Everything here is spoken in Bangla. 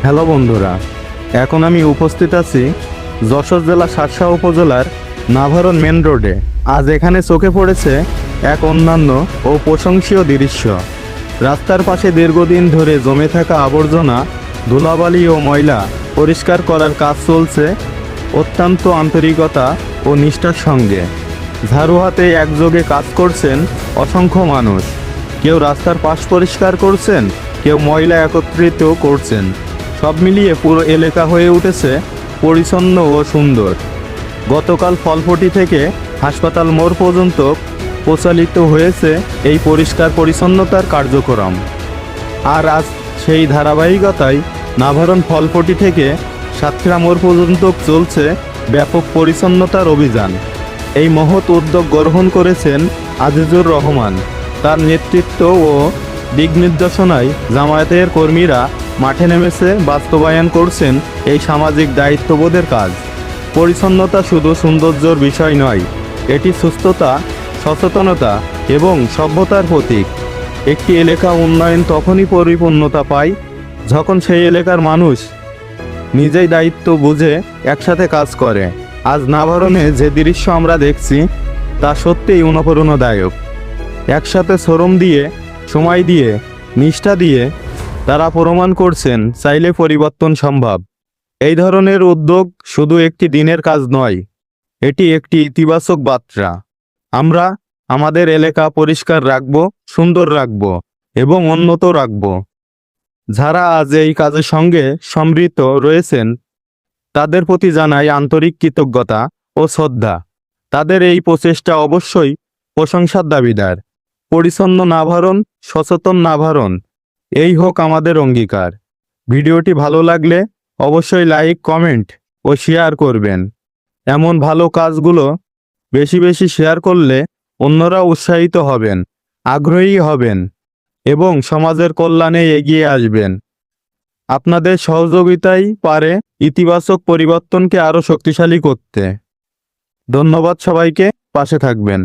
হ্যালো বন্ধুরা, এখন আমি উপস্থিত আছি যশোর জেলা শার্শা উপজেলার নাভারন মেন রোডে। আজ এখানে চোখে পড়েছে এক অন্যান্য ও প্রশংসনীয় দৃশ্য। রাস্তার পাশে দীর্ঘদিন ধরে জমে থাকা আবর্জনা, ধুলাবালি ও ময়লা পরিষ্কার করার কাজ চলছে অত্যন্ত আন্তরিকতা ও নিষ্ঠার সঙ্গে। ঝাড়ু হাতে একযোগে কাজ করছেন অসংখ্য মানুষ। কেউ রাস্তার পাশ পরিষ্কার করছেন, কেউ ময়লা একত্রিত করছেন। সব মিলিয়ে পুরো এলাকা হয়ে উঠেছে পরিচ্ছন্ন ও সুন্দর। গতকাল ফলফটি থেকে হাসপাতাল মোড় পর্যন্ত প্রচালিত হয়েছে এই পরিষ্কার পরিচ্ছন্নতার কার্যক্রম। আর আজ সেই ধারাবাহিকতায় নাভারন ফলফটি থেকে সাতক্ষীরা মোড় পর্যন্ত চলছে ব্যাপক পরিচ্ছন্নতার অভিযান। এই মহৎ উদ্যোগ গ্রহণ করেছেন আজিজুর রহমান। তার নেতৃত্ব ও দিক নির্দেশনায় জামায়াতের কর্মীরা মাঠে নেমেছে বাস্তবায়ন করছেন এই সামাজিক দায়িত্ববোধের কাজ। পরিচ্ছন্নতা শুধু সৌন্দর্যের বিষয় নয়, এটি সুস্থতা, সচেতনতা এবং সভ্যতার প্রতীক। একটি এলাকা উন্নয়ন তখনই পরিপূর্ণতা পায় যখন সেই এলাকার মানুষ নিজেই দায়িত্ব বুঝে একসাথে কাজ করে। আজ নাভারনে যে দৃশ্য আমরা দেখছি তা সত্যিই অনুপ্রেরণাদায়ক। একসাথে শ্রম দিয়ে, সময় দিয়ে, নিষ্ঠা দিয়ে তারা প্রমাণ করছেন চাইলে পরিবর্তন সম্ভব। এই ধরনের উদ্যোগ শুধু একটি দিনের কাজ নয়, এটি একটি ইতিবাচক বার্তা। আমরা আমাদের এলাকা পরিষ্কার রাখব, সুন্দর রাখব এবং উন্নত রাখব। যারা আজ এই কাজের সঙ্গে সম্পৃক্ত রয়েছেন তাদের প্রতি জানাই আন্তরিক কৃতজ্ঞতা ও শ্রদ্ধা। তাদের এই প্রচেষ্টা অবশ্যই প্রশংসার দাবিদার। পরিচ্ছন্ন নাভারন, সচেতন নাভারন, এই হোক আমাদের অঙ্গীকার। ভিডিওটি ভালো লাগলে অবশ্যই লাইক, কমেন্ট ও শেয়ার করবেন। এমন ভালো কাজগুলো বেশি বেশি শেয়ার করলে অন্যরা উৎসাহিত হবেন, আগ্রহী হবেন এবং সমাজের কল্যাণে এগিয়ে আসবেন। আপনাদের সহযোগিতাই পারে ইতিবাচক পরিবর্তনকে আরও শক্তিশালী করতে। ধন্যবাদ সবাইকে, পাশে থাকবেন।